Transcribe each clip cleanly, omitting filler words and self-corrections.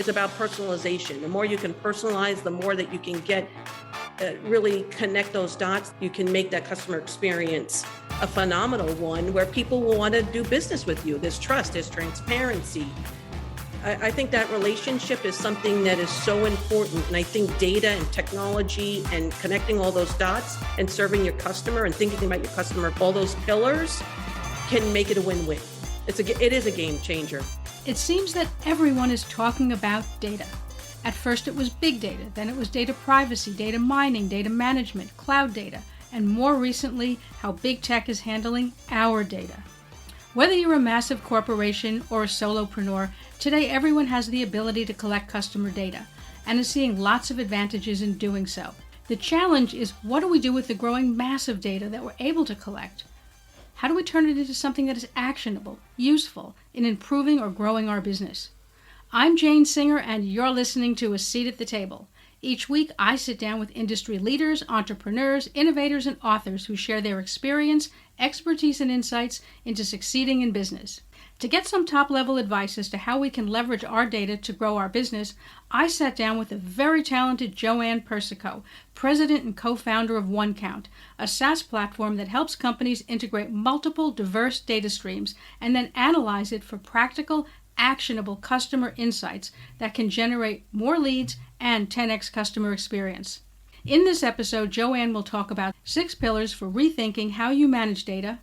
It's about personalization. The more you can personalize, the more that you can get, really connect those dots. You can make that customer experience a phenomenal one where people will want to do business with you. There's trust, there's transparency. I think that relationship is something that is so important. And I think data and technology and connecting all those dots and serving your customer and thinking about your customer, all those pillars can make it a win-win. It is a game changer. It seems that everyone is talking about data. At first it was big data, then it was data privacy, data mining, data management, cloud data, and more recently, how big tech is handling our data. Whether you're a massive corporation or a solopreneur, today everyone has the ability to collect customer data and is seeing lots of advantages in doing so. The challenge is, what do we do with the growing mass of data that we're able to collect? How do we turn it into something that is actionable, useful in improving or growing our business? I'm Jane Singer, and you're listening to A Seat at the Table. Each week, I sit down with industry leaders, entrepreneurs, innovators, and authors who share their experience, expertise, and insights into succeeding in business. To get some top-level advice as to how we can leverage our data to grow our business, I sat down with the very talented Joanne Persico, president and co-founder of OneCount, a SaaS platform that helps companies integrate multiple diverse data streams and then analyze it for practical, actionable customer insights that can generate more leads and 10x customer experience. In this episode, Joanne will talk about 6 pillars for rethinking how you manage data,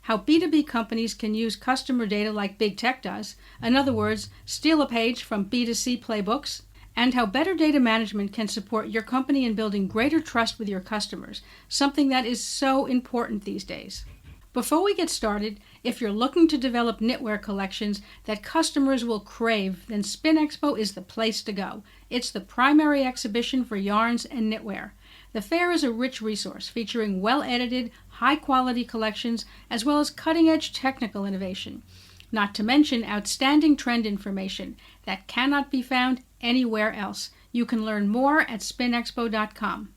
how B2B companies can use customer data like big tech does, in other words, steal a page from B2C playbooks, and how better data management can support your company in building greater trust with your customers, something that is so important these days. Before we get started, if you're looking to develop knitwear collections that customers will crave, then Spin Expo is the place to go. It's the primary exhibition for yarns and knitwear. The fair is a rich resource featuring well-edited, high-quality collections as well as cutting-edge technical innovation, not to mention outstanding trend information that cannot be found anywhere else. You can learn more at spinexpo.com.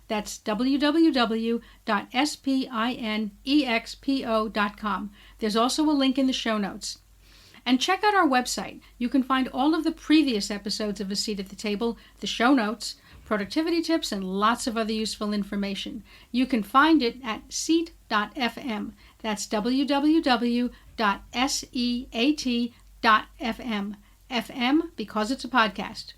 That's www.spinexpo.com. There's also a link in the show notes. And check out our website. You can find all of the previous episodes of A Seat at the Table, the show notes, productivity tips, and lots of other useful information. You can find it at seat.fm. That's www.seat.fm. FM because it's a podcast.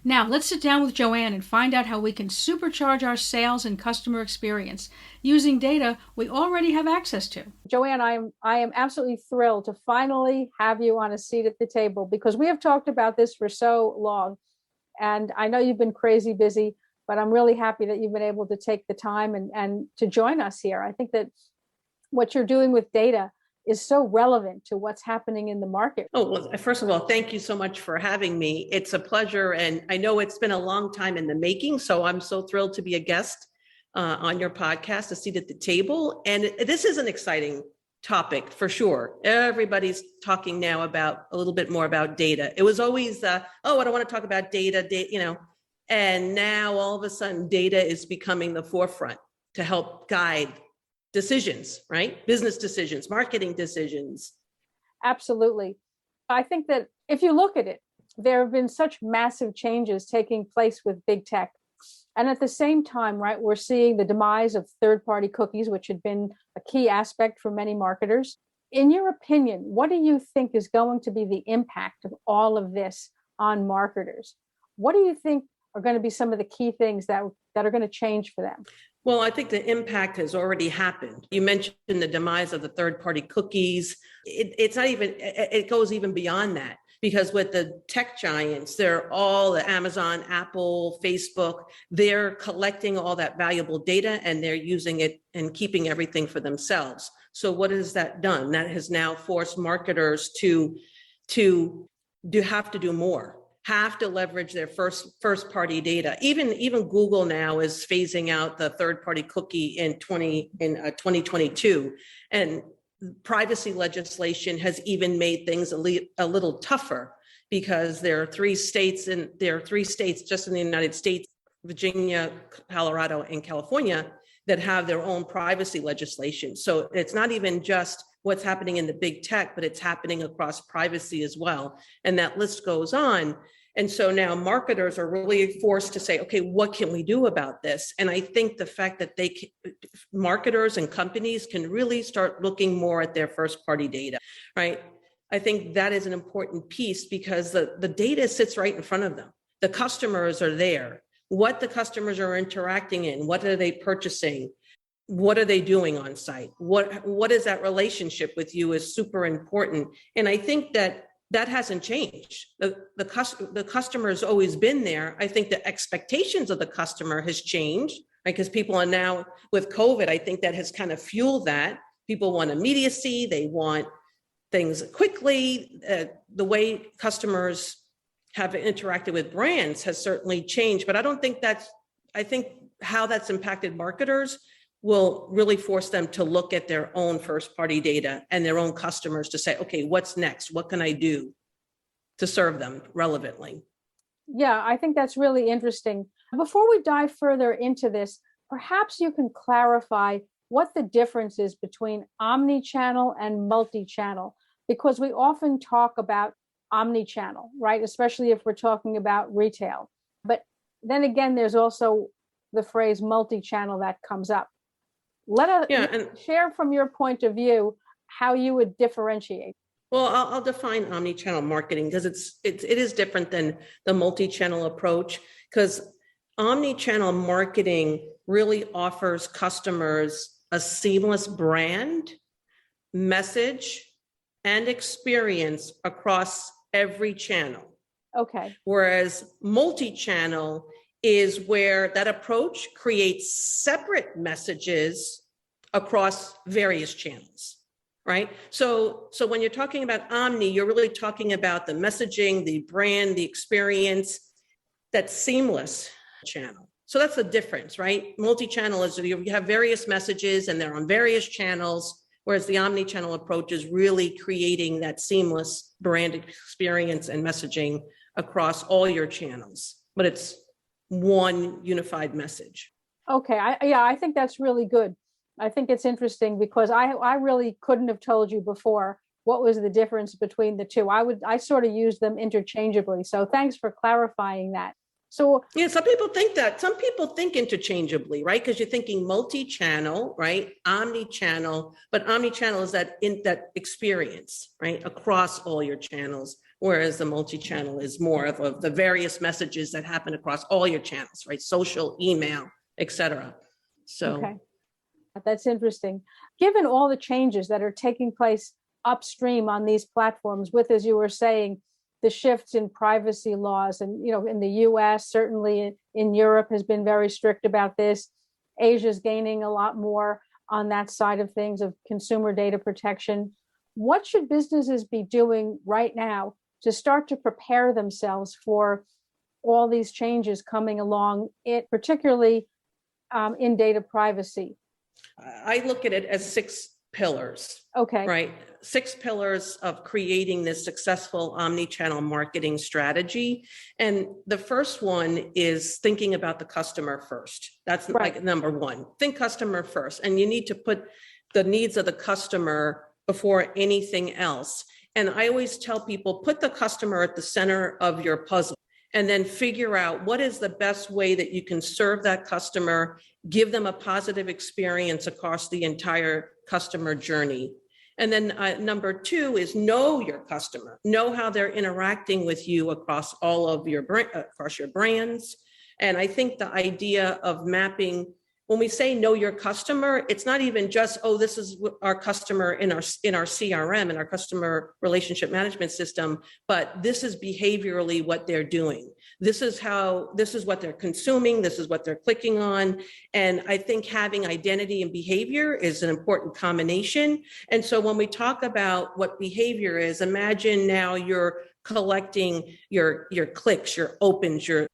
Now, let's sit down with Joanne and find out how we can supercharge our sales and customer experience using data we already have access to. Joanne, I am absolutely thrilled to finally have you on A Seat at the Table because we have talked about this for so long. And I know you've been crazy busy, but I'm really happy that you've been able to take the time and to join us here. I think that what you're doing with data is so relevant to what's happening in the market. Oh, well, first of all, thank you so much for having me. It's a pleasure. And I know it's been a long time in the making, so I'm so thrilled to be a guest on your podcast, A Seat at the Table. And this is an exciting topic for sure. Everybody's talking now about a little bit more about data. It was always, I don't want to talk about data, and now all of a sudden data is becoming the forefront to help guide decisions, right? Business decisions, marketing decisions. Absolutely. I think that if you look at it, there have been such massive changes taking place with big tech. And at the same time, right, we're seeing the demise of third-party cookies, which had been a key aspect for many marketers. In your opinion, what do you think is going to be the impact of all of this on marketers? What do you think are going to be some of the key things that are going to change for them? Well, I think the impact has already happened. You mentioned the demise of the third-party cookies. It's not even, it goes even beyond that because with the tech giants, they're all the Amazon, Apple, Facebook, they're collecting all that valuable data and they're using it and keeping everything for themselves. So what has that done? That has now forced marketers to have to do more. Have to leverage their first party data. Even Google now is phasing out the third party cookie in 2022, and privacy legislation has even made things a little tougher because there are 3 states just in the United States, Virginia, Colorado, and California, that have their own privacy legislation. So it's not even just what's happening in the big tech, but it's happening across privacy as well. And that list goes on. And so now marketers are really forced to say, okay, what can we do about this? And I think the fact that marketers and companies can really start looking more at their first party data, right? I think that is an important piece because the data sits right in front of them. The customers are there. What the customers are interacting in, what are they purchasing? What are they doing on site? What is that relationship with you is super important. And I think that hasn't changed. The customer has always been there. I think the expectations of the customer has changed, right? Because people are now, with COVID, I think that has kind of fueled that. People want immediacy. They want things quickly. The way customers have interacted with brands has certainly changed, but I think how that's impacted marketers will really force them to look at their own first party data and their own customers to say, okay, what's next? What can I do to serve them relevantly? Yeah, I think that's really interesting. Before we dive further into this, perhaps you can clarify what the difference is between omni-channel and multi-channel, because we often talk about omni-channel, right? Especially if we're talking about retail. But then again, there's also the phrase multi-channel that comes up. Let us share from your point of view how you would differentiate. Well, I'll define omni-channel marketing because it is different than the multi-channel approach, because omni-channel marketing really offers customers a seamless brand, message, and experience across every channel. Okay. Whereas multi-channel is where that approach creates separate messages across various channels, right? So when you're talking about omni, you're really talking about the messaging, the brand, the experience, that seamless channel. So that's the difference, right? Multi-channel is you have various messages and they're on various channels, whereas the omni-channel approach is really creating that seamless brand experience and messaging across all your channels, but it's one unified message. Okay, I think that's really good. I think it's interesting because I really couldn't have told you before what was the difference between the two. I sort of use them interchangeably. So thanks for clarifying that. So yeah, some people think that. Some people think interchangeably, right? Because you're thinking multi-channel, right? Omni-channel, but omni-channel is that experience, right? Across all your channels, whereas the multi-channel is more of the various messages that happen across all your channels, right? Social, email, etc. So okay. That's interesting. Given all the changes that are taking place upstream on these platforms with, as you were saying, the shifts in privacy laws, and in the US, certainly in Europe has been very strict about this. Asia's gaining a lot more on that side of things of consumer data protection. What should businesses be doing right now to start to prepare themselves for all these changes coming along, particularly in data privacy? I look at it as 6 pillars. Okay. Right. 6 pillars of creating this successful omni-channel marketing strategy. And the first one is thinking about the customer first. That's right. Like number one. Think customer first. And you need to put the needs of the customer before anything else. And I always tell people, put the customer at the center of your puzzle and then figure out what is the best way that you can serve that customer, give them a positive experience across the entire customer journey. And then number 2 is know your customer, know how they're interacting with you across all of your across your brands. And I think the idea of mapping, when we say know your customer, it's not even just, oh, this is our customer in our CRM, in our customer relationship management system, but this is behaviorally what they're doing. This is what they're consuming. This is what they're clicking on. And I think having identity and behavior is an important combination. And so when we talk about what behavior is, imagine now you're collecting your clicks, your opens, your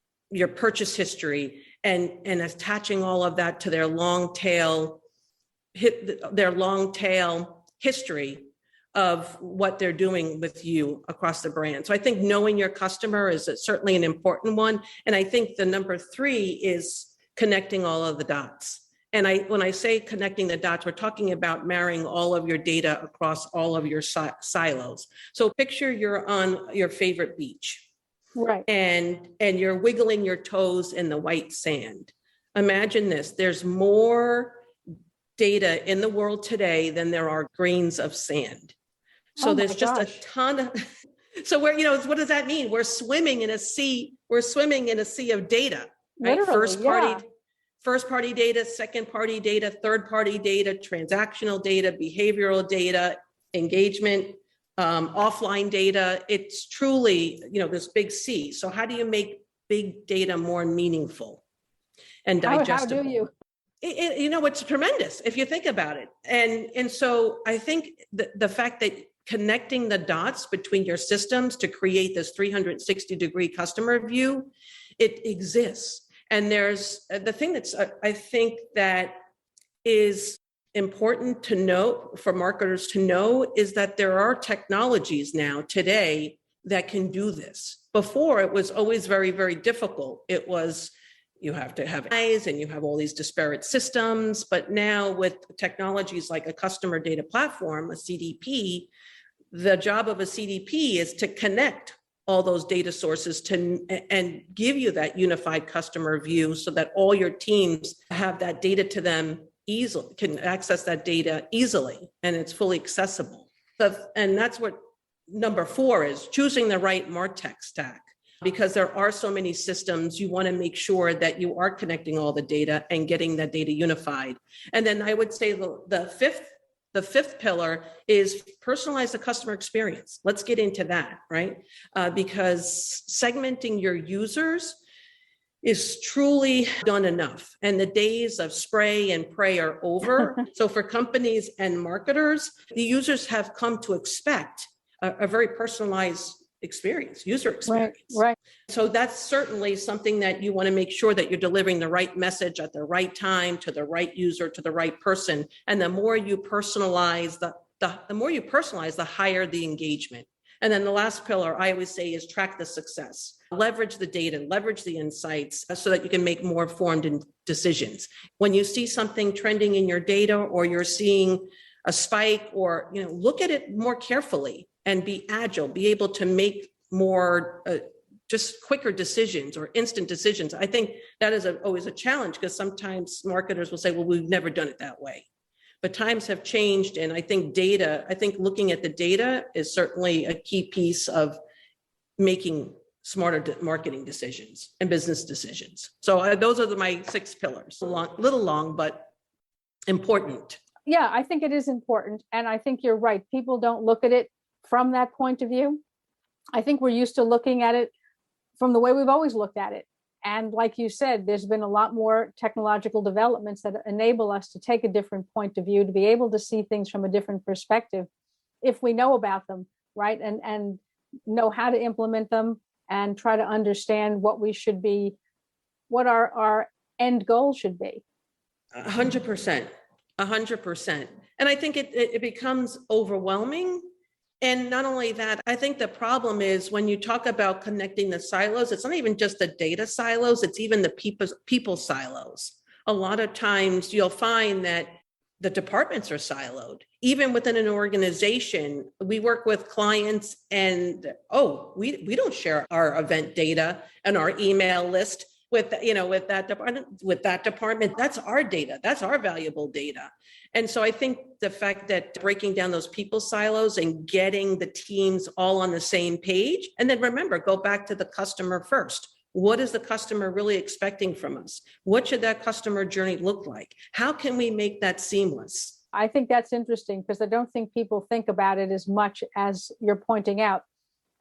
purchase history, and attaching all of that to their long tail history of what they're doing with you across the brand. So I think knowing your customer is certainly an important one. And I think the number 3 is connecting all of the dots And when I say connecting the dots, we're talking about marrying all of your data across all of your silos. So picture you're on your favorite beach. Right. And you're wiggling your toes in the white sand. Imagine this, there's more data in the world today than there are grains of sand. So there's just a ton of, so we're, what does that mean? We're swimming in a sea of data, right? Literally, First party data, second party data, third party data, transactional data, behavioral data, engagement, offline data. It's truly, this big sea. So how do you make big data more meaningful and digestible? How do you? It's tremendous if you think about it. And so I think the fact that connecting the dots between your systems to create this 360-degree customer view, it exists. And there's the thing that's, I think that is important to know for marketers to know is that there are technologies now today that can do this. Before, it was always very, very difficult. It was, you have to have eyes and you have all these disparate systems. But now with technologies like a customer data platform, a CDP, the job of a CDP is to connect all those data sources and give you that unified customer view so that all your teams have that data to them easily, can access that data easily, and it's fully accessible. And that's what number 4 is, choosing the right MarTech stack. Because there are so many systems, you want to make sure that you are connecting all the data and getting that data unified. And then I would say the fifth pillar is personalize the customer experience. Let's get into that, right? Because segmenting your users is truly done enough. And the days of spray and pray are over. So for companies and marketers, the users have come to expect a very personalized user experience. Right. So that's certainly something that you want to make sure that you're delivering the right message at the right time to the right user, to the right person. And the more you personalize, the more you personalize, the higher the engagement. And then the last pillar I always say is track the success. Leverage the data, leverage the insights so that you can make more informed decisions. When you see something trending in your data or you're seeing a spike or, look at it more carefully and be agile, be able to make more just quicker decisions or instant decisions. I think that is always a challenge because sometimes marketers will say, well, we've never done it that way. But times have changed. And I think looking at the data is certainly a key piece of making smarter marketing decisions and business decisions. So those are my 6 pillars. A little long, but important. Yeah, I think it is important. And I think you're right. People don't look at it from that point of view. I think we're used to looking at it from the way we've always looked at it. And like you said, there's been a lot more technological developments that enable us to take a different point of view, to be able to see things from a different perspective if we know about them, right? And know how to implement them and try to understand what our end goal should be. 100%. And I think it becomes overwhelming. And not only that, I think the problem is when you talk about connecting the silos, it's not even just the data silos, it's even the people silos. A lot of times you'll find that the departments are siloed. Even within an organization, we work with clients and, we don't share our event data and our email list with that department. That's our data. That's our valuable data. And so I think the fact that breaking down those people silos and getting the teams all on the same page, and then remember, go back to the customer first. What is the customer really expecting from us? What should that customer journey look like? How can we make that seamless? I think that's interesting because I don't think people think about it as much as you're pointing out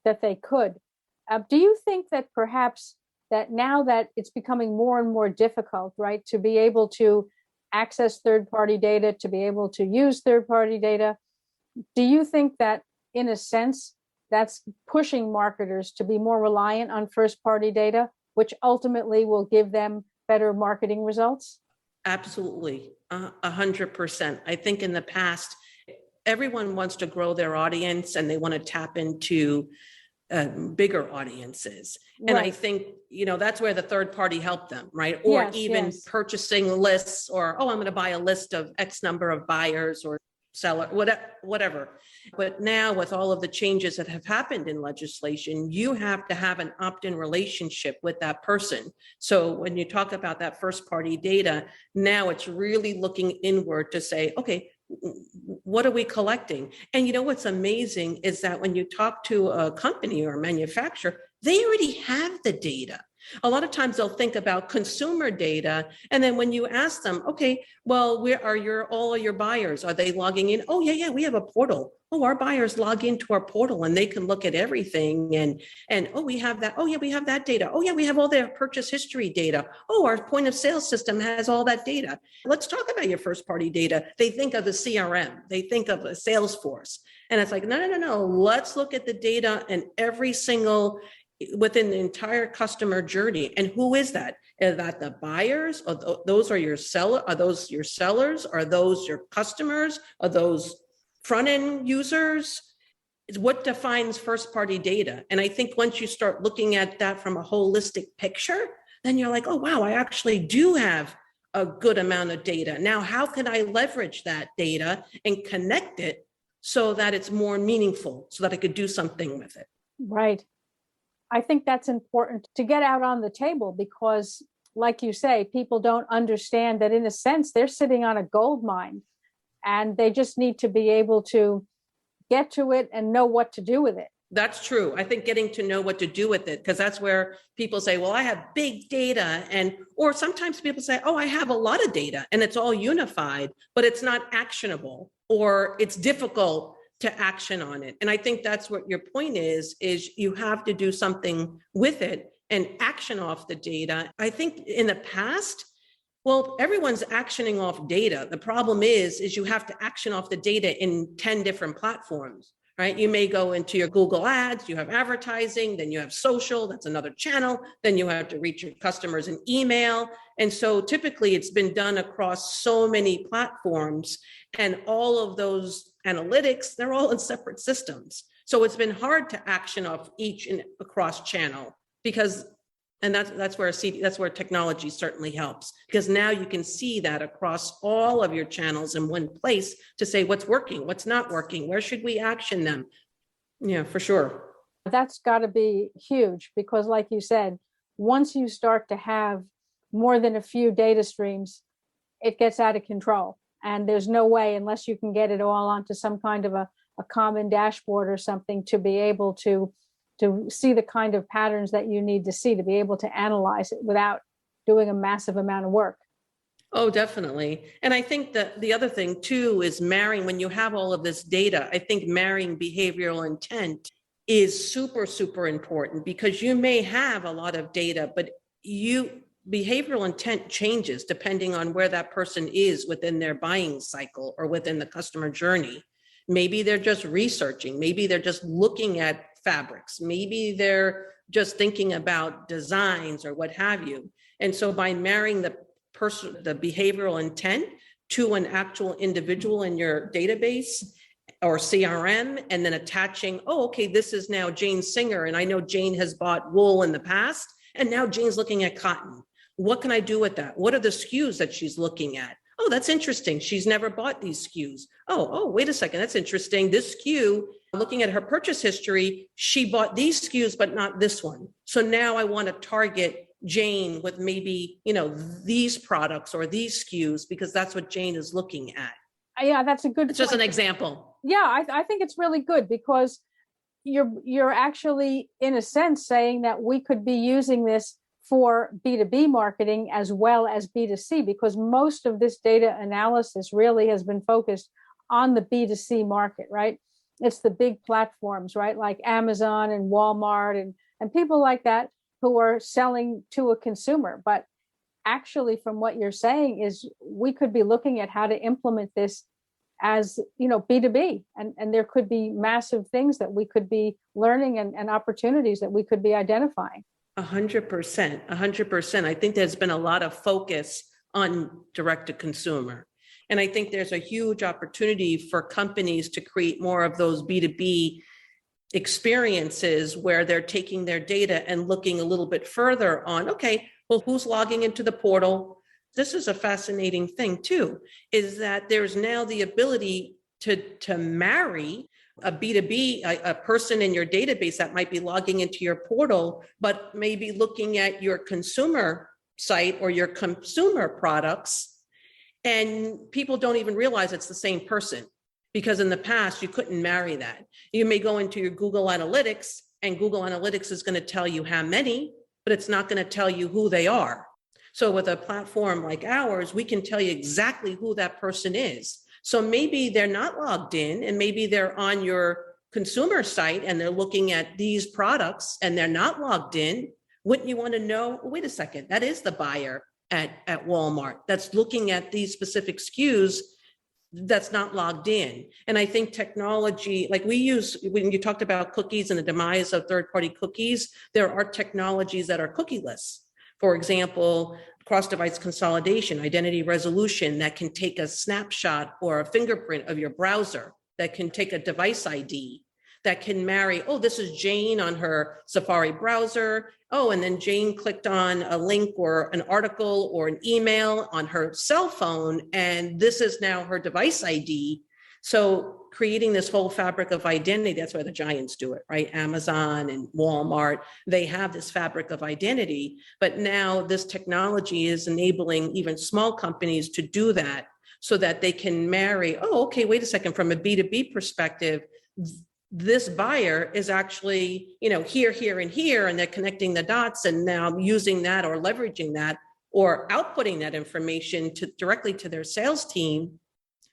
that they could. Do you think that perhaps that now that it's becoming more and more difficult, right, to be able to access third-party data, to be able to use third-party data, do you think that in a sense that's pushing marketers to be more reliant on first-party data, which ultimately will give them better marketing results? Absolutely, 100%. I think in the past, everyone wants to grow their audience and they want to tap into bigger audiences. And I think, that's where the third party helped them, right? Or even purchasing lists, or, I'm going to buy a list of X number of buyers or seller, whatever. But now with all of the changes that have happened in legislation, you have to have an opt-in relationship with that person. So when you talk about that first party data, now it's really looking inward to say, okay, what are we collecting? And what's amazing is that when you talk to a company or a manufacturer, they already have the data. A lot of times they'll think about consumer data. And then when you ask them, okay, well, where are all of your buyers? Are they logging in? Oh, yeah, we have a portal. Oh, our buyers log into our portal and they can look at everything. And oh, we have that. Oh, yeah, we have that data. Oh, yeah, we have all their purchase history data. Oh, our point of sale system has all that data. Let's talk about your first party data. They think of the CRM. They think of a Salesforce. And it's like, no. Let's look at the data and every single within the entire customer journey. And who is that? Is that the buyers? Or those are your seller? Are those your sellers? Are those your customers? Are those front-end users? What defines first-party data? And I think once you start looking at that from a holistic picture, then you're like, oh, wow, I actually do have a good amount of data. Now, how can I leverage that data and connect it so that it's more meaningful, so that I could do something with it? Right. I think that's important to get out on the table because, like you say, people don't understand that in a sense, they're sitting on a gold mine and they just need to be able to get to it and know what to do with it. That's true. I think getting to know what to do with it, because that's where people say, well, I have big data. Or sometimes people say, oh, I have a lot of data and it's all unified, but it's not actionable or it's difficult to action on it. And I think that's what your point is you have to do something with it and action off the data. I think in the past, well, everyone's actioning off data. The problem is you have to action off the data in 10 different platforms, right? You may go into your Google ads, you have advertising, then you have social, that's another channel. Then you have to reach your customers in email. And so typically it's been done across so many platforms, and all of those analytics, they're all in separate systems. So it's been hard to action off each and across channel that's where technology certainly helps, because now you can see that across all of your channels in one place to say what's working, what's not working, where should we action them? Yeah, for sure. That's got to be huge because, like you said, once you start to have more than a few data streams, it gets out of control. And there's no way, unless you can get it all onto some kind of a common dashboard or something, to be able to see the kind of patterns that you need to see to be able to analyze it without doing a massive amount of work. Oh, definitely. And I think that the other thing too is marrying, when you have all of this data, I think marrying behavioral intent is super, super important, because you may have a lot of data, but behavioral intent changes depending on where that person is within their buying cycle or within the customer journey. Maybe they're just researching. Maybe they're just looking at fabrics. Maybe they're just thinking about designs or what have you. And so by marrying the behavioral intent to an actual individual in your database or CRM, and then attaching, oh, okay, this is now Jane Singer, and I know Jane has bought wool in the past, and now Jane's looking at cotton. What can I do with that? What are the SKUs that she's looking at? Oh, that's interesting. She's never bought these SKUs. Oh, wait a second. That's interesting. This SKU, looking at her purchase history, she bought these SKUs, but not this one. So now I want to target Jane with maybe, these products or these SKUs, because that's what Jane is looking at. Yeah, that's a good. It's just an example. Yeah, I think it's really good because you're actually, in a sense, saying that we could be using this for B2B marketing as well as B2C, because most of this data analysis really has been focused on the B2C market, right? It's the big platforms, right? Like Amazon and Walmart and people like that who are selling to a consumer. But actually, from what you're saying, is we could be looking at how to implement this as, B2B. And there could be massive things that we could be learning and opportunities that we could be identifying. 100%. I think there's been a lot of focus on direct to consumer. And I think there's a huge opportunity for companies to create more of those B2B experiences where they're taking their data and looking a little bit further on, okay, well, who's logging into the portal? This is a fascinating thing too, is that there's now the ability to marry a B2B, a person in your database that might be logging into your portal, but maybe looking at your consumer site or your consumer products. And people don't even realize it's the same person, because in the past, you couldn't marry that. You may go into your Google Analytics, and Google Analytics is going to tell you how many, but it's not going to tell you who they are. So with a platform like ours, we can tell you exactly who that person is. So maybe they're not logged in, and maybe they're on your consumer site and they're looking at these products and they're not logged in. Wouldn't you want to know, wait a second, that is the buyer at Walmart that's looking at these specific SKUs that's not logged in. And I think technology, like we use, when you talked about cookies and the demise of third-party cookies, there are technologies that are cookieless. For example, cross-device consolidation, identity resolution that can take a snapshot or a fingerprint of your browser, that can take a device ID, that can marry, oh, this is Jane on her Safari browser. Oh, and then Jane clicked on a link or an article or an email on her cell phone, and this is now her device ID. So creating this whole fabric of identity, that's why the giants do it, right? Amazon and Walmart, they have this fabric of identity, but now this technology is enabling even small companies to do that so that they can marry, oh, okay, wait a second, from a B2B perspective, this buyer is actually, here, here, and here, and they're connecting the dots and now using that or leveraging that or outputting that information directly to their sales team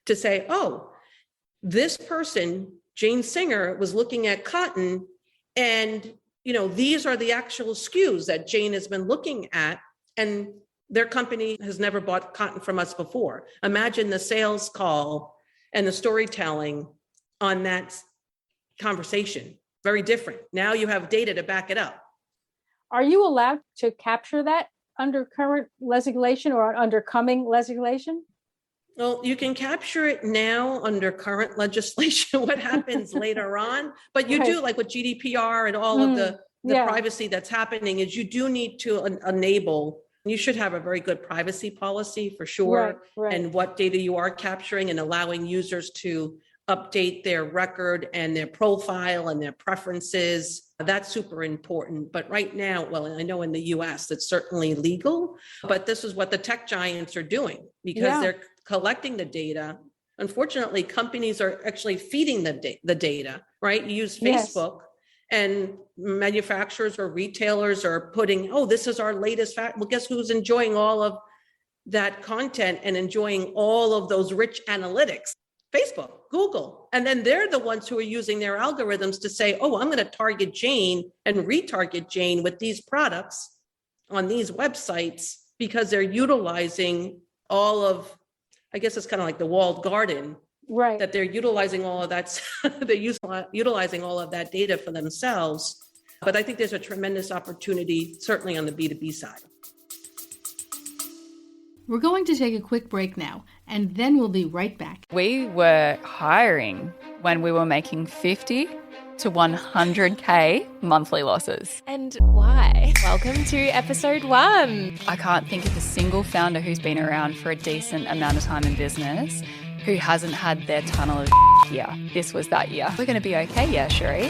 to say, oh, this person, Jane Singer, was looking at cotton, and these are the actual SKUs that Jane has been looking at, and their company has never bought cotton from us before. Imagine the sales call and the storytelling on that conversation. Very different. Now you have data to back it up. Are you allowed to capture that under current legislation or under coming legislation? Well, you can capture it now under current legislation, what happens later on, but you do, like with GDPR and all of the privacy that's happening, is you do need to enable, you should have a very good privacy policy for sure, right. And what data you are capturing and allowing users to update their record and their profile and their preferences. That's super important. But right now, well, I know in the US, it's certainly legal, but this is what the tech giants are doing because they're collecting the data. Unfortunately, companies are actually feeding the data, right? You use Facebook and manufacturers or retailers are putting, oh, this is our latest fact. Well, guess who's enjoying all of that content and enjoying all of those rich analytics? Facebook, Google. And then they're the ones who are using their algorithms to say, oh, I'm going to target Jane and retarget Jane with these products on these websites because they're utilizing all of, I guess it's kind of like the walled garden, right? That they're utilizing all of that, they're utilizing all of that data for themselves. But I think there's a tremendous opportunity, certainly on the B2B side. We're going to take a quick break now, and then we'll be right back. We were hiring when we were making 50 to 100K monthly losses. And why? Welcome to episode 1. I can't think of a single founder who's been around for a decent amount of time in business who hasn't had their tunnel of year. This was that year. We're going to be okay, yeah, Sheree.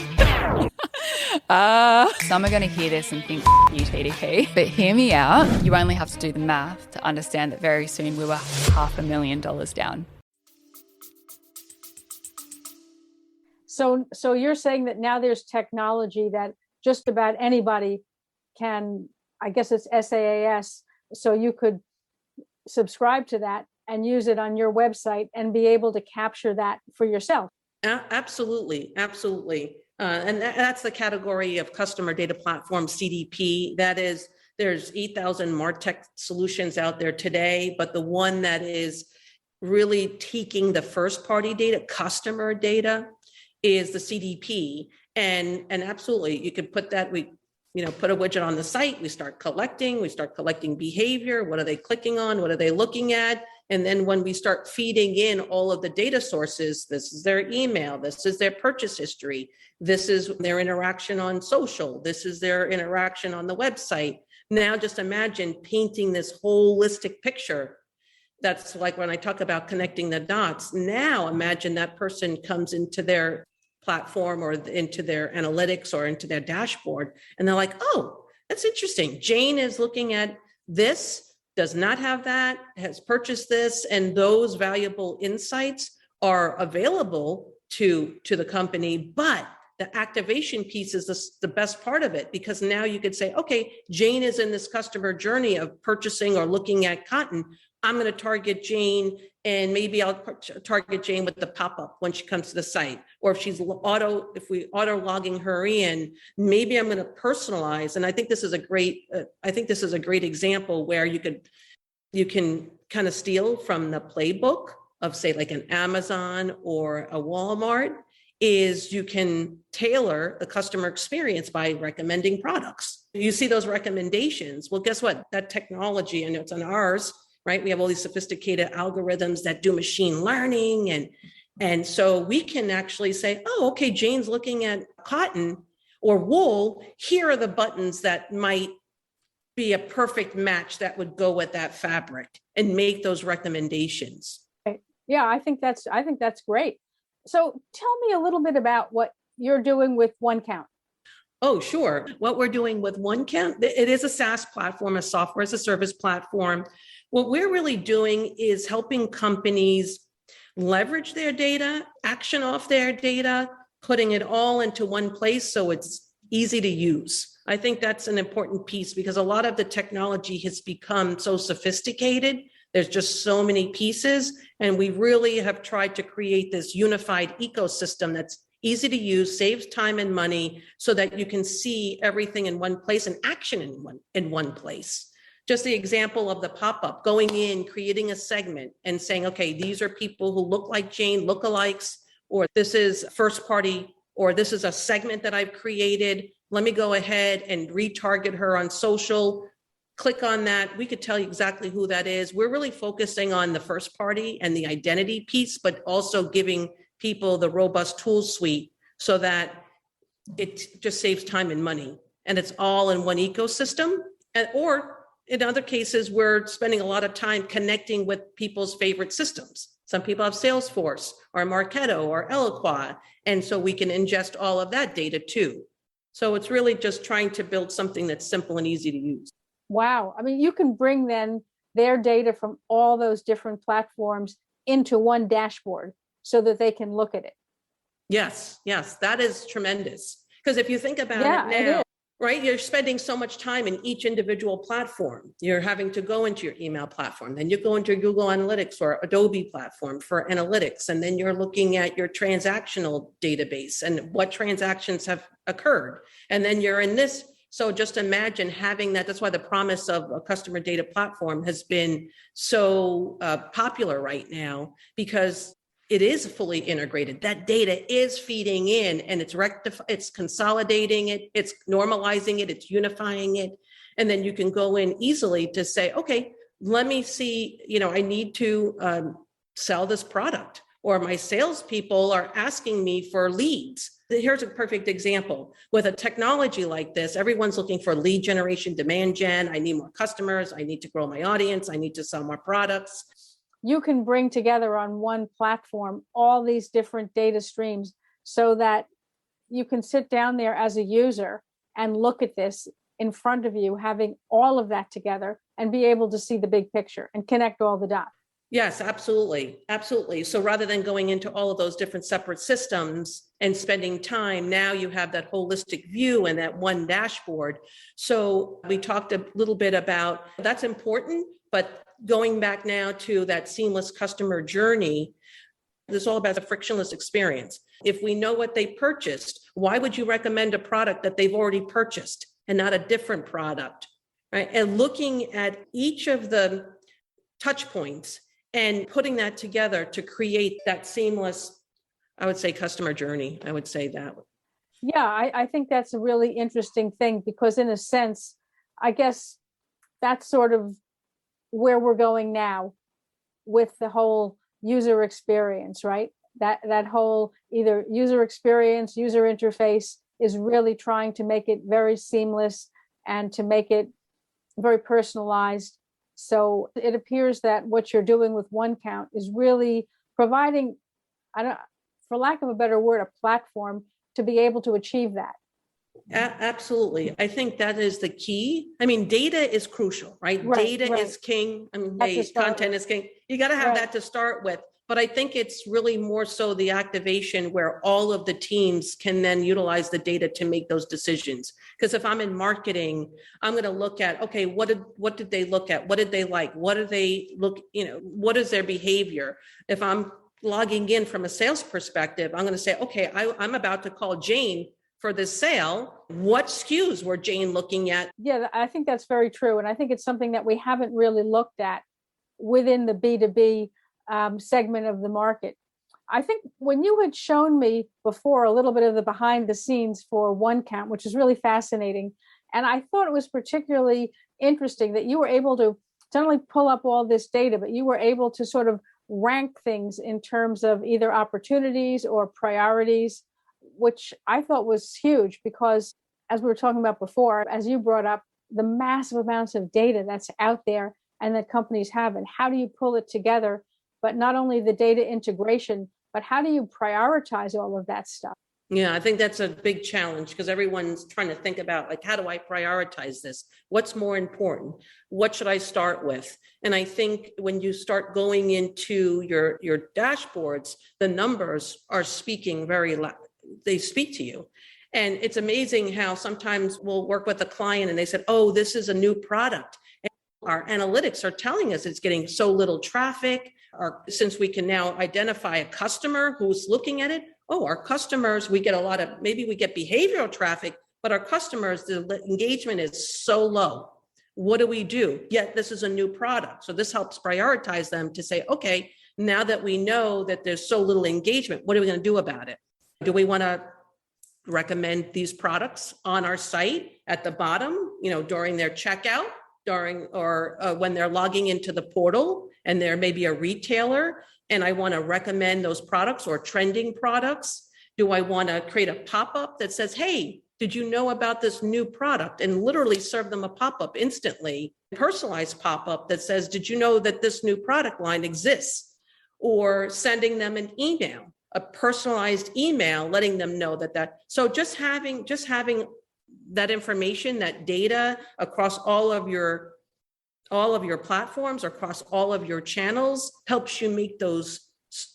Some are going to hear this and think, you TDP. But hear me out. You only have to do the math to understand that very soon we were $500,000 down. So you're saying that now there's technology that just about anybody can, I guess it's SaaS, so you could subscribe to that and use it on your website and be able to capture that for yourself. Absolutely. And that's the category of customer data platform, CDP. That is, there's 8,000 MarTech solutions out there today, but the one that is really taking the first party data, customer data, is the CDP. And absolutely, you could put that, put a widget on the site, we start collecting behavior. What are they clicking on? What are they looking at? And then when we start feeding in all of the data sources, this is their email, this is their purchase history, this is their interaction on social, this is their interaction on the website. Now just imagine painting this holistic picture. That's like when I talk about connecting the dots. Now imagine that person comes into their platform or into their analytics or into their dashboard, and they're like, oh, that's interesting. Jane is looking at this, does not have that, has purchased this, and those valuable insights are available to the company. But the activation piece is the best part of it, because now you could say, okay, Jane is in this customer journey of purchasing or looking at cotton. I'm going to target Jane, and maybe I'll target Jane with the pop-up when she comes to the site. Or if she's if we auto logging her in, maybe I'm going to personalize. And I think this is a great example where you can kind of steal from the playbook of, say, like an Amazon or a Walmart. Is you can tailor the customer experience by recommending products. You see those recommendations. Well, guess what? That technology, I know it's on ours, right? We have all these sophisticated algorithms that do machine learning. And so we can actually say, oh, okay, Jane's looking at cotton or wool. Here are the buttons that might be a perfect match that would go with that fabric, and make those recommendations. Yeah, I think that's great. So tell me a little bit about what you're doing with OneCount. Oh, sure. What we're doing with OneCount, it is a SaaS platform, a software as a service platform. What we're really doing is helping companies leverage their data, action off their data, putting it all into one place so it's easy to use. I think that's an important piece, because a lot of the technology has become so sophisticated. There's just so many pieces, and we really have tried to create this unified ecosystem that's easy to use, saves time and money, so that you can see everything in one place and action in one place. Just the example of the pop-up, going in, creating a segment and saying, okay, these are people who look like Jane, lookalikes, or this is first party, or this is a segment that I've created. Let me go ahead and retarget her on social. Click on that. We could tell you exactly who that is. We're really focusing on the first party and the identity piece, but also giving people the robust tool suite so that it just saves time and money. And it's all in one ecosystem. Or in other cases, we're spending a lot of time connecting with people's favorite systems. Some people have Salesforce or Marketo or Eloqua. And so we can ingest all of that data too. So it's really just trying to build something that's simple and easy to use. Wow. I mean, you can bring then their data from all those different platforms into one dashboard so that they can look at it. Yes, that is tremendous. Because if you think about it now, right, you're spending so much time in each individual platform. You're having to go into your email platform, then you go into your Google Analytics or Adobe platform for analytics, and then you're looking at your transactional database and what transactions have occurred. And then you're in this. So just imagine having that. That's why the promise of a customer data platform has been so popular right now, because it is fully integrated. That data is feeding in, and it's consolidating it, it's normalizing it, it's unifying it. And then you can go in easily to say, okay, let me see, I need to sell this product, or my salespeople are asking me for leads. Here's a perfect example. With a technology like this, everyone's looking for lead generation, demand gen. I need more customers. I need to grow my audience. I need to sell more products. You can bring together on one platform all these different data streams so that you can sit down there as a user and look at this in front of you, having all of that together and be able to see the big picture and connect all the dots. Yes, absolutely. Absolutely. So rather than going into all of those different separate systems and spending time, now you have that holistic view and that one dashboard. So we talked a little bit about that's important, but going back now to that seamless customer journey, this is all about the frictionless experience. If we know what they purchased, why would you recommend a product that they've already purchased and not a different product, right? And looking at each of the touch points and putting that together to create that seamless, I would say, customer journey. I would say that. Yeah, I think that's a really interesting thing, because in a sense, I guess that's sort of where we're going now. with the whole user experience, right? That whole either user experience, user interface is really trying to make it very seamless and to make it very personalized. So it appears that what you're doing with OneCount is really providing, for lack of a better word, a platform to be able to achieve that. Absolutely. I think that is the key. I mean, data is crucial, right? Data is king. I mean, content is king. You got to have that to start with. But I think it's really more so the activation where all of the teams can then utilize the data to make those decisions. Because if I'm in marketing, I'm going to look at, okay, what did they look at? What did they like? What do they look, what is their behavior? If I'm logging in from a sales perspective, I'm going to say, okay, I'm about to call Jane for this sale. What SKUs were Jane looking at? Yeah, I think that's very true. And I think it's something that we haven't really looked at within the B2B segment of the market. I think when you had shown me before a little bit of the behind the scenes for OneCount, which is really fascinating, and I thought it was particularly interesting that you were able to not only pull up all this data, but you were able to sort of rank things in terms of either opportunities or priorities, which I thought was huge because, as we were talking about before, as you brought up, the massive amounts of data that's out there and that companies have, and how do you pull it together? But not only the data integration, but how do you prioritize all of that stuff? Yeah, I think that's a big challenge because everyone's trying to think about, like, how do I prioritize this? What's more important? What should I start with? And I think when you start going into your dashboards, the numbers are speaking very loud. They speak to you. And it's amazing how sometimes we'll work with a client and they said, oh, this is a new product. And our analytics are telling us it's getting so little traffic. Or since we can now identify a customer who's looking at it, oh, our customers, we get a lot of, maybe we get behavioral traffic, but our customers, the engagement is so low. What do we do? Yet this is a new product. So this helps prioritize them to say, okay, now that we know that there's so little engagement, what are we going to do about it? Do we want to recommend these products on our site at the bottom, during their checkout, when they're logging into the portal and there may be a retailer and I want to recommend those products or trending products? Do I want to create a pop-up that says, hey, did you know about this new product? And literally serve them a pop-up instantly, personalized pop-up that says, did you know that this new product line exists? Or sending them an email, a personalized email, letting them know that. So just having that information, that data across all of your platforms, across all of your channels, helps you make those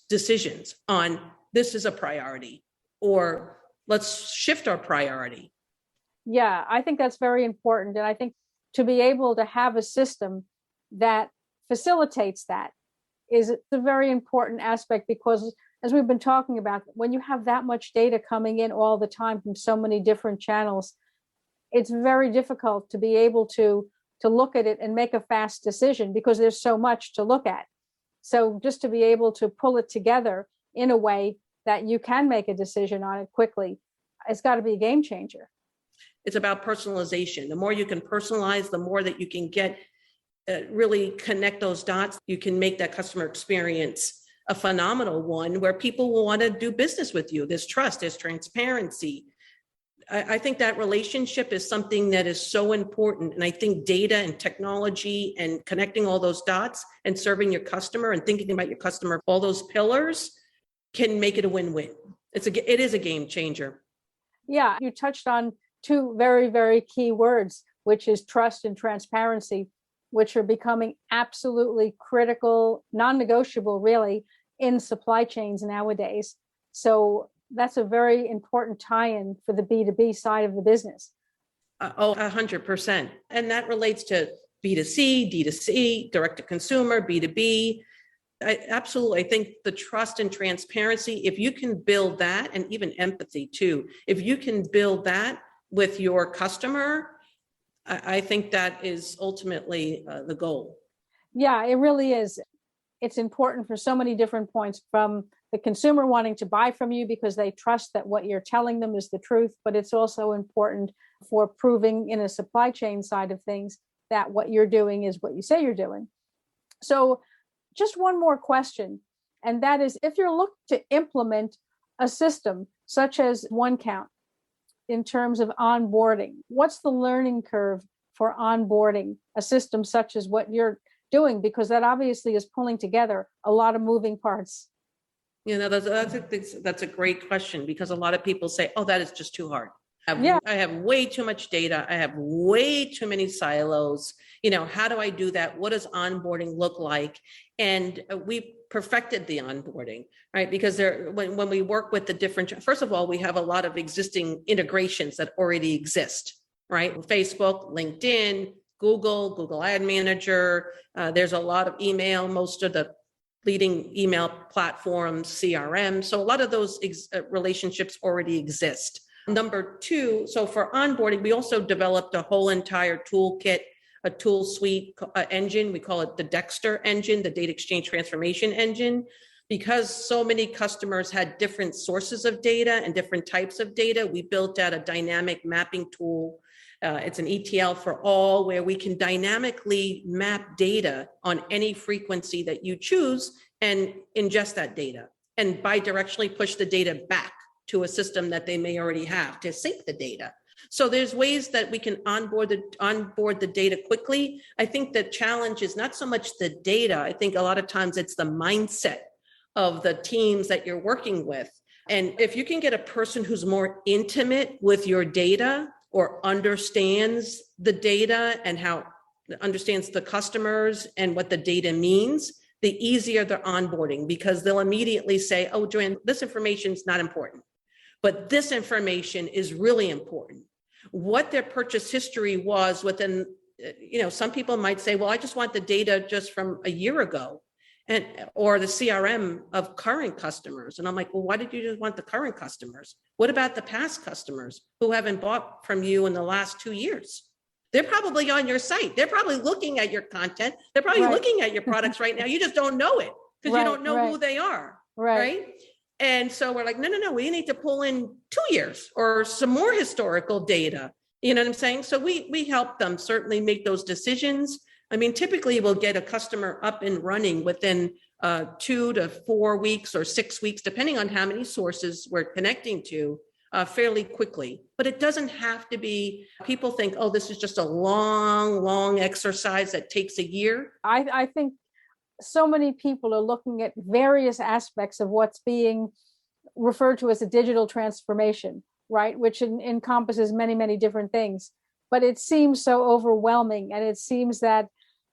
decisions on this is a priority or let's shift our priority. Yeah, I think that's very important. And I think to be able to have a system that facilitates that is a very important aspect because, as we've been talking about, when you have that much data coming in all the time from so many different channels, it's very difficult to be able to look at it and make a fast decision because there's so much to look at. So just to be able to pull it together in a way that you can make a decision on it quickly, it's got to be a game changer. It's about personalization. The more you can personalize, the more that you can get, really connect those dots. You can make that customer experience a phenomenal one where people will want to do business with you. There's trust, there's transparency. I think that relationship is something that is so important. And I think data and technology and connecting all those dots and serving your customer and thinking about your customer, all those pillars can make it a win-win. It is a game changer. Yeah, you touched on two very, very key words, which is trust and transparency, which are becoming absolutely critical, non-negotiable really, in supply chains nowadays. So that's a very important tie-in for the B2B side of the business. 100%. And that relates to B2C, D2C, direct to consumer, B2B. Absolutely. I think the trust and transparency, if you can build that, and even empathy too, if you can build that with your customer, I think that is ultimately the goal. Yeah, it really is. It's important for so many different points, from the consumer wanting to buy from you because they trust that what you're telling them is the truth, but it's also important for proving in a supply chain side of things that what you're doing is what you say you're doing. So just one more question, and that is, if you're looking to implement a system such as OneCount in terms of onboarding, what's the learning curve for onboarding a system such as what you're doing? Because that obviously is pulling together a lot of moving parts. That's a great question, because a lot of people say, oh, that is just too hard. Yeah. I have way too much data. I have way too many silos. How do I do that? What does onboarding look like? And we perfected the onboarding, right? Because when we work with the different, first of all, we have a lot of existing integrations that already exist, right? Facebook, LinkedIn, Google Ad Manager. There's a lot of email, most of the leading email platforms, CRM. So a lot of those relationships already exist. Number two, so for onboarding, we also developed a whole entire toolkit, a tool suite engine. We call it the Dexter engine, the data exchange transformation engine, because so many customers had different sources of data and different types of data. We built out a dynamic mapping tool. It's an ETL for all, where we can dynamically map data on any frequency that you choose and ingest that data and bidirectionally push the data back to a system that they may already have to sync the data. So there's ways that we can onboard the data quickly. I think the challenge is not so much the data. I think a lot of times it's the mindset of the teams that you're working with. And if you can get a person who's more intimate with your data, or understands the data and how understands the customers and what the data means, the easier their onboarding, because they'll immediately say, oh, Joanne, this information is not important, but this information is really important. What their purchase history was within, some people might say, well, I just want the data just from a year ago, or the CRM of current customers. And I'm like, well, why did you just want the current customers? What about the past customers who haven't bought from you in the last 2 years? They're probably on your site. They're probably looking at your content. They're probably looking at your products right now. You just don't know it because you don't know who they are. Right. And so we're like, no, we need to pull in 2 years or some more historical data. You know what I'm saying? So we help them certainly make those decisions. I mean, typically we'll get a customer up and running within 2 to 4 weeks or 6 weeks, depending on how many sources we're connecting to, fairly quickly. But it doesn't have to be, people think, oh, this is just a long exercise that takes a year. I think so many people are looking at various aspects of what's being referred to as a digital transformation, right? Which encompasses many different things. But it seems so overwhelming, and it seems that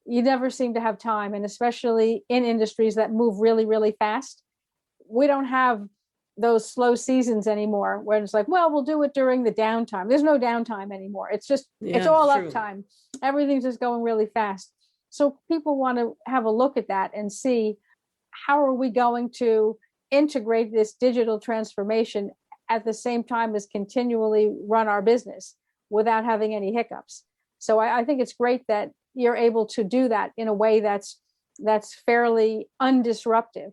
you never seem to have time, and especially in industries that move really fast. We don't have those slow seasons anymore where it's like, well, we'll do it during the downtime. There's no downtime anymore. It's just, it's all uptime. Everything's just going really fast. So people want to have a look at that and see, how are we going to integrate this digital transformation at the same time as continually run our business without having any hiccups. So I think it's great that you're able to do that in a way that's fairly undisruptive.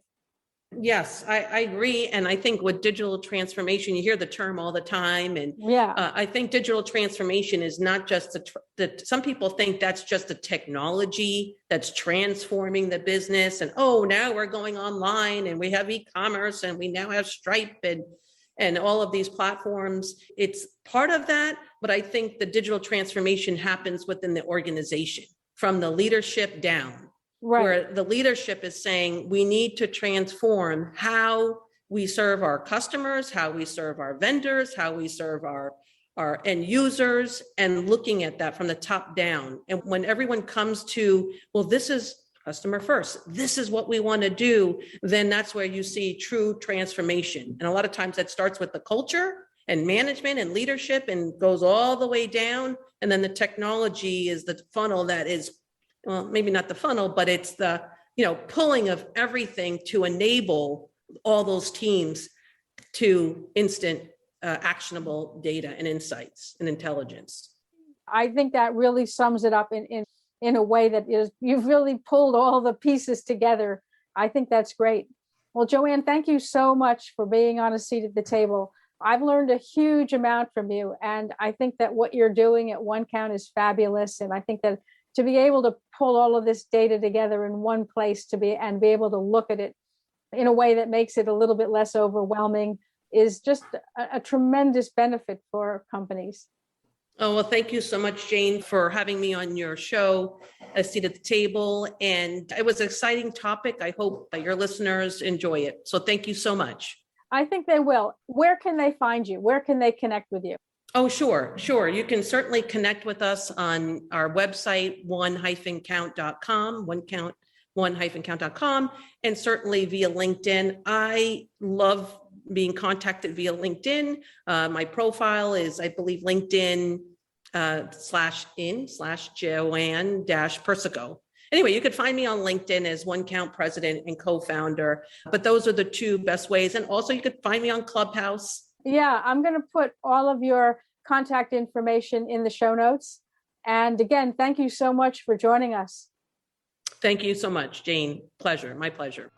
Yes, I agree. And I think with digital transformation, you hear the term all the time. And I think digital transformation is not just some people think that's just the technology that's transforming the business. And, oh, now we're going online and we have e-commerce and we now have Stripe and all of these platforms. It's part of that. But I think the digital transformation happens within the organization from the leadership down. Right. Where the leadership is saying we need to transform how we serve our customers, how we serve our vendors, how we serve our end users, and looking at that from the top down. And when everyone comes to, well, this is customer first, this is what we want to do, then that's where you see true transformation. And a lot of times that starts with the culture and management and leadership and goes all the way down. And then the technology is the funnel that is, well, maybe not the funnel, but it's the, pulling of everything to enable all those teams to instant actionable data and insights and intelligence. I think that really sums it up in a way that is, you've really pulled all the pieces together. I think that's great. Well, Joanne, thank you so much for being on a seat at the table. I've learned a huge amount from you, and I think that what you're doing at OneCount is fabulous. And I think that to be able to pull all of this data together in one place be able to look at it in a way that makes it a little bit less overwhelming is just a tremendous benefit for companies. Oh, well, thank you so much, Jane, for having me on your show, A Seat at the Table. And it was an exciting topic. I hope that your listeners enjoy it. So thank you so much. I think they will. Where can they find you? Where can they connect with you? Oh, sure. You can certainly connect with us on our website, one-count.com, one-count.com, and certainly via LinkedIn. I love being contacted via LinkedIn. My profile is, I believe, LinkedIn /in/Joanne Persico. Anyway, you could find me on LinkedIn as OneCount president and co-founder, but those are the two best ways. And also you could find me on Clubhouse. Yeah, I'm going to put all of your contact information in the show notes. And again, thank you so much for joining us. Thank you so much, Jane. Pleasure. My pleasure.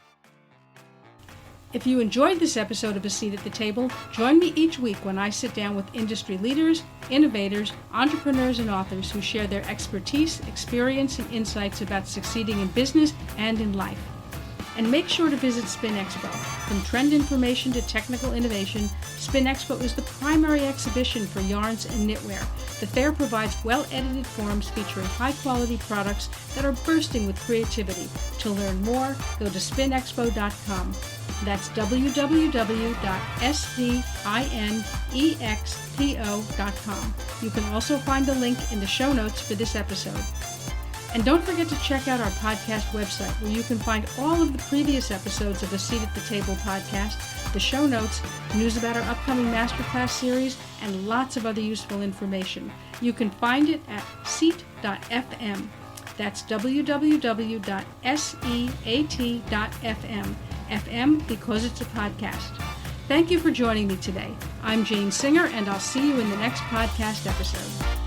If you enjoyed this episode of A Seat at the Table, join me each week when I sit down with industry leaders, innovators, entrepreneurs, and authors who share their expertise, experience, and insights about succeeding in business and in life. And make sure to visit Spin Expo. From trend information to technical innovation, Spin Expo is the primary exhibition for yarns and knitwear. The fair provides well-edited forums featuring high-quality products that are bursting with creativity. To learn more, go to spinexpo.com. That's www.spinexpo.com. You can also find a link in the show notes for this episode. And don't forget to check out our podcast website, where you can find all of the previous episodes of the Seat at the Table podcast, the show notes, news about our upcoming masterclass series, and lots of other useful information. You can find it at seat.fm. That's www.seat.fm. FM because it's a podcast. Thank you for joining me today. I'm Jane Singer, and I'll see you in the next podcast episode.